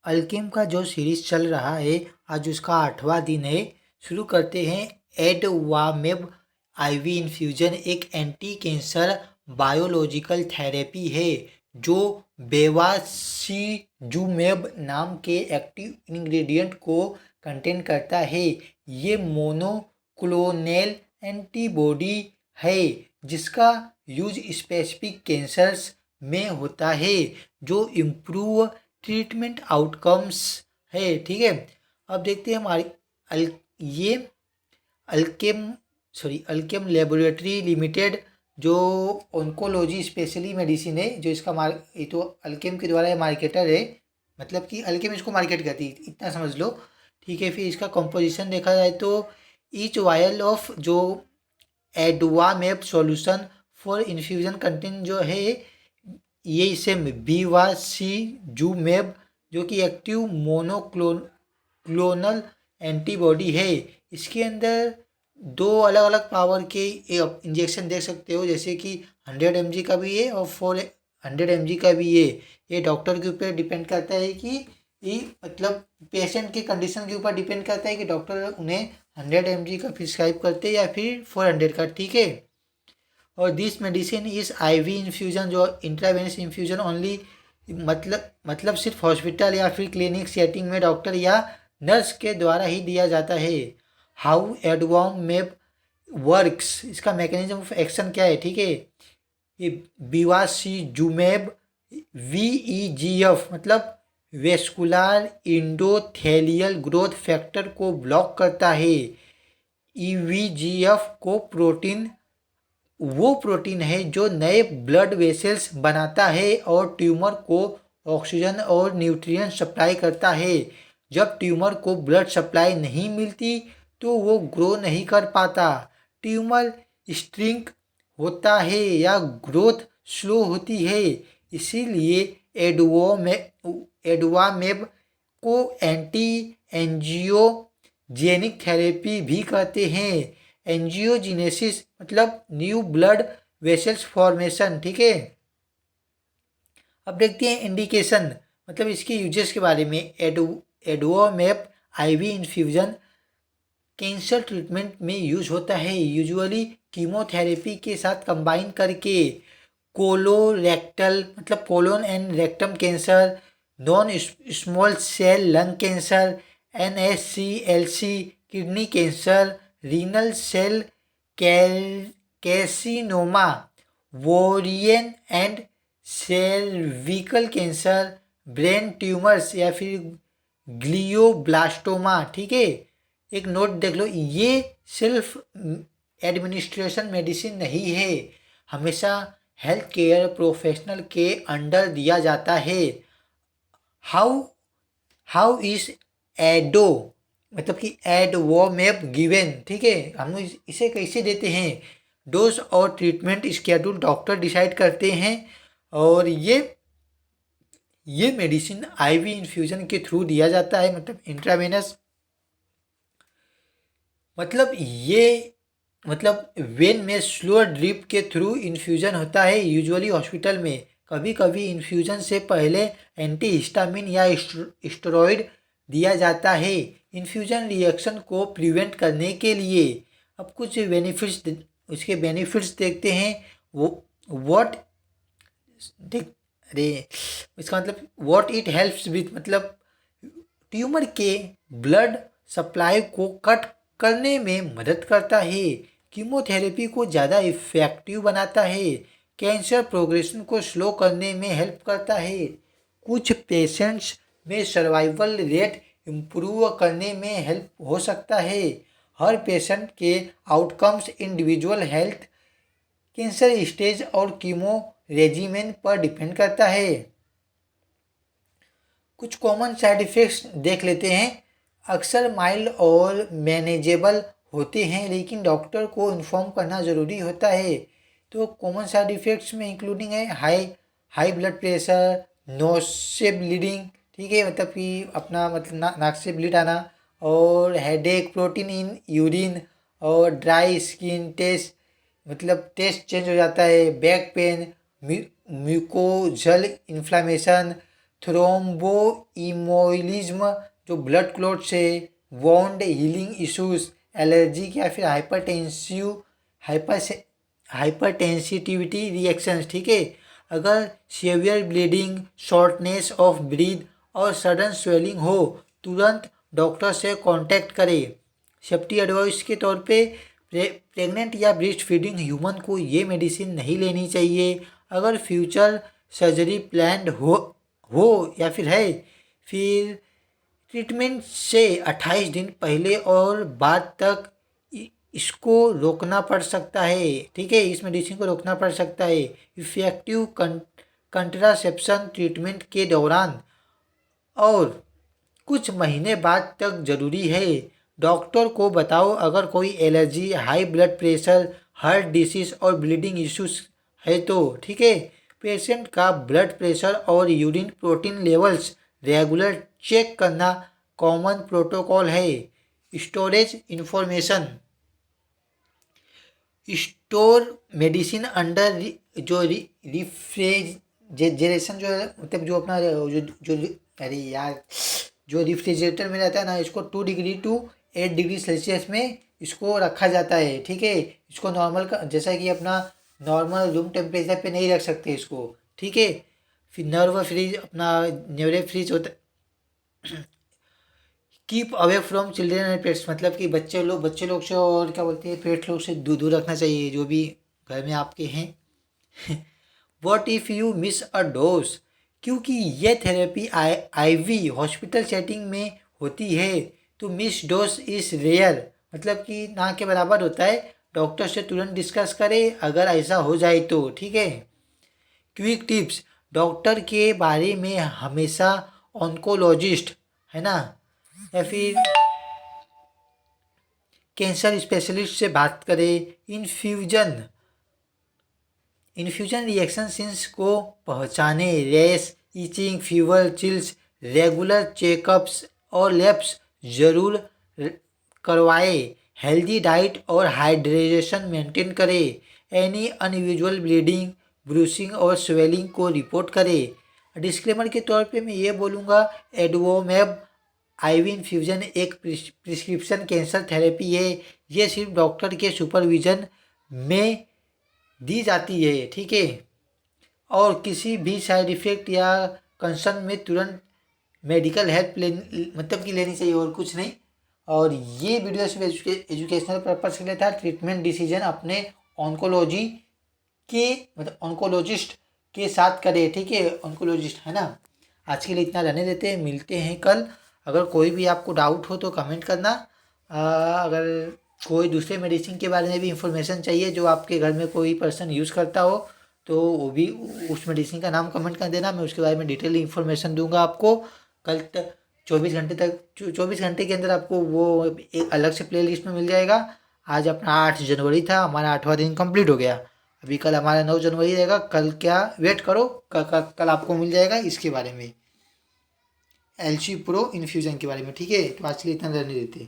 अल्केम का जो सीरीज चल रहा है, आज उसका 8वां दिन है। शुरू करते हैं। एडवामेब आईवी इन्फ्यूजन एक एंटी कैंसर बायोलॉजिकल थेरेपी है जो बेवासीजुमेब नाम के एक्टिव इंग्रेडिएंट को कंटेन करता है। ये मोनोक्लोनल एंटीबॉडी है जिसका यूज स्पेसिफिक कैंसर्स में होता है जो इम्प्रूव ट्रीटमेंट आउटकम्स है। ठीक है, अब देखते हैं हमारी अल ये अल्केम अल्केम लेबोरेटरी लिमिटेड जो ऑन्कोलॉजी स्पेशली मेडिसिन है, जो इसका ये तो अल्केम के द्वारा मार्केटर है, मतलब कि अल्केम इसको मार्केट करती है, इतना समझ लो। ठीक है, फिर इसका कंपोजिशन देखा जाए तो ईच वायल ऑफ जो एडवामेब सॉल्यूशन फॉर इन्फ्यूजन कंटेंट जो है, ये इसे बीवासीजुमेब जो कि एक्टिव मोनोक्लोनल एंटीबॉडी है। इसके अंदर दो अलग अलग पावर के इंजेक्शन देख सकते हो, जैसे कि 100 mg का भी है और 400 mg का भी है। ये डॉक्टर के ऊपर डिपेंड करता है कि ये मतलब पेशेंट की कंडीशन के ऊपर डिपेंड करता है कि डॉक्टर उन्हें 100 mg का प्रिस्क्राइब करते हैं या फिर 400 का। ठीक है, और this medicine is IV infusion जो इंट्रावेनस इन्फ्यूजन ओनली, मतलब सिर्फ हॉस्पिटल या फिर क्लिनिक सेटिंग में डॉक्टर या नर्स के द्वारा ही दिया जाता है। हाउ एडवामेब वर्क्स, इसका मैकेनिज्म ऑफ एक्शन क्या है। ठीक है, ये बिवासीजुमेब VEGF मतलब वेस्कुलर इंडोथेलियल ग्रोथ फैक्टर को ब्लॉक करता है। EVGF को वो प्रोटीन है जो नए ब्लड वेसल्स बनाता है और ट्यूमर को ऑक्सीजन और न्यूट्रिएंट सप्लाई करता है। जब ट्यूमर को ब्लड सप्लाई नहीं मिलती तो वो ग्रो नहीं कर पाता, ट्यूमर स्ट्रिंक होता है या ग्रोथ स्लो होती है। इसीलिए एडवामेब को एंटी एंजियोजेनिक थेरेपी भी कहते हैं। एंजियोजेनेसिस मतलब न्यू ब्लड वेसल्स फॉर्मेशन। ठीक है, अब देखते हैं इंडिकेशन मतलब इसके यूजेस के बारे में। एडवामेब आईवी इन्फ्यूजन कैंसर ट्रीटमेंट में यूज होता है, यूजुअली कीमोथेरेपी के साथ कंबाइन करके। कोलोरेक्टल मतलब colon and rectum cancer, non small cell lung cancer, NSCLC kidney cancer, renal cell carcinoma, ovarian and cervical cancer, brain tumours या फिर ग्लियोब्लास्टोमा। ठीक है, एक नोट देख लो, ये सिर्फ एडमिनिस्ट्रेशन मेडिसिन नहीं है, हमेशा हेल्थ केयर प्रोफेशनल के अंडर दिया जाता है। हाउ इज एडो मतलब कि एडवामेब गिवन। ठीक है, हम इसे कैसे देते हैं, डोज और ट्रीटमेंट स्केड्यूल डॉक्टर डिसाइड करते हैं। और ये मेडिसिन आईवी इन्फ्यूजन के थ्रू दिया जाता है, मतलब इंट्रावेनस, मतलब वेन में स्लो ड्रिप के थ्रू इन्फ्यूजन होता है, यूजुअली हॉस्पिटल में। कभी कभी इन्फ्यूजन से पहले एंटीहिस्टामिन या स्टेरॉइड दिया जाता है इन्फ्यूजन रिएक्शन को प्रिवेंट करने के लिए। अब कुछ उसके बेनिफिट्स देखते हैं। वो व्हाट देख अरे इसका मतलब व्हाट इट हेल्प्स विथ मतलब ट्यूमर के ब्लड सप्लाई को कट करने में मदद करता है, कीमोथेरेपी को ज़्यादा इफेक्टिव बनाता है, कैंसर प्रोग्रेशन को स्लो करने में हेल्प करता है, कुछ पेशेंट्स में सर्वाइवल रेट इम्प्रूव करने में हेल्प हो सकता है। हर पेशेंट के outcomes individual health, cancer stage और कीमो रेजिमेन पर डिपेंड करता है। कुछ कॉमन साइड इफ़ेक्ट्स देख लेते हैं। अक्सर माइल्ड और मैनेजेबल होते हैं, लेकिन डॉक्टर को इन्फॉर्म करना ज़रूरी होता है। तो कॉमन साइड इफ़ेक्ट्स में इंक्लूडिंग है हाई ब्लड प्रेशर, नोज से ब्लीडिंग। ठीक है, मतलब कि अपना मतलब नाक से ब्लीड आना, और हेडेक, प्रोटीन इन यूरिन, और ड्राई स्किन टेस्ट मतलब टेस्ट चेंज हो जाता है, बैक पेन, म्यूकोजल इन्फ्लामेशन, थ्रोम्बोइमोलिज्म जो ब्लड क्लॉट्स है, वोंड हीलिंग इश्यूज, एलर्जी या फिर हाइपरटेंसिटिविटी रिएक्शंस, ठीक है। अगर severe bleeding, shortness of breath और सडन स्वेलिंग हो, तुरंत डॉक्टर से कांटेक्ट करें। सेफ्टी एडवाइस के तौर पे प्रेग्नेंट या ब्रेस्ट फीडिंग ह्यूमन को ये मेडिसिन नहीं लेनी चाहिए। अगर फ्यूचर सर्जरी प्लान्ड हो या फिर है, फिर ट्रीटमेंट से 28 दिन पहले और बाद तक इसको रोकना पड़ सकता है, ठीक है। इस मेडिसिन को रोकना पड़ सकता है। इफेक्टिव कंट्रासेप्शन ट्रीटमेंट के दौरान और कुछ महीने बाद तक जरूरी है। डॉक्टर को बताओ अगर कोई allergy, high blood pressure, heart disease और ब्लीडिंग इश्यूज है तो, ठीक है। पेशेंट का ब्लड प्रेशर और urine protein levels regular check करना कॉमन प्रोटोकॉल है। Storage information, store medicine under जो रिफ्रिजरेशन जो है, मतलब जो अपना जो अरे यार, जो रेफ्रिजरेटर में रहता है ना, इसको 2 डिग्री टू 8 डिग्री सेल्सियस में इसको रखा जाता है, ठीक है। इसको नॉर्मल का जैसा कि अपना नॉर्मल रूम टेम्परेचर पे नहीं रख सकते इसको, ठीक है। फिर नर्व फ्रीज, अपना न्यूरे फ्रीज होता है। Keep away from children and pets, मतलब कि बच्चे लोग से और क्या बोलते हैं, पेट लोग से दूर दूर रखना चाहिए जो भी घर में आपके हैं। What if you miss a dose, क्योंकि ये थेरेपी आईवी हॉस्पिटल सेटिंग में होती है तो मिस डोज इज रेयर, मतलब कि ना के बराबर होता है। डॉक्टर से तुरंत डिस्कस करें अगर ऐसा हो जाए तो, ठीक है। क्विक टिप्स, डॉक्टर के बारे में हमेशा ऑन्कोलॉजिस्ट, है ना, या फिर कैंसर स्पेशलिस्ट से बात करें। इन्फ्यूजन रिएक्शन सिंस को पहचाने, rash, itching, fever, chills, regular checkups और लैब्स जरूर करवाए। हेल्दी डाइट और हाइड्रेशन मेंटेन करें। एनी अनयूजुअल ब्लीडिंग, ब्रूसिंग और स्वेलिंग को रिपोर्ट करें। डिस्क्लेमर के तौर पे मैं ये बोलूँगा, एडवोमेब आईवी इन्फ्यूजन एक प्रिस्क्रिप्शन कैंसर थेरेपी है। ये सिर्फ डॉक्टर के सुपरविजन में दी जाती है, ठीक है। और किसी भी साइड इफ़ेक्ट या कंसर्न में तुरंत मेडिकल हेल्प मतलब कि लेनी चाहिए, और कुछ नहीं। और ये वीडियो सिर्फ एजुकेशनल पर्पज़ के लिए था। ट्रीटमेंट डिसीजन अपने ऑन्कोलॉजी के मतलब ऑन्कोलॉजिस्ट के साथ करें, ठीक है। ऑन्कोलॉजिस्ट, है ना। आज के लिए इतना रहने देते हैं, मिलते हैं कल। अगर कोई भी आपको डाउट हो तो कमेंट करना। अगर कोई दूसरे मेडिसिन के बारे में भी इंफॉर्मेशन चाहिए जो आपके घर में कोई पर्सन यूज़ करता हो, तो वो भी उस मेडिसिन का नाम कमेंट कर देना, मैं उसके बारे में डिटेल इंफॉर्मेशन दूंगा आपको। कल तक 24 घंटे के अंदर आपको वो एक अलग से प्लेलिस्ट में मिल जाएगा। आज अपना 8 जनवरी था, हमारा 8वां दिन कंप्लीट हो गया। अभी कल हमारा 9 जनवरी रहेगा। कल क्या वेट करो, कल आपको मिल जाएगा इसके बारे में, एलसी प्रो इन्फ्यूजन के बारे में, ठीक है। तो आज के लिए इतना रहने देते।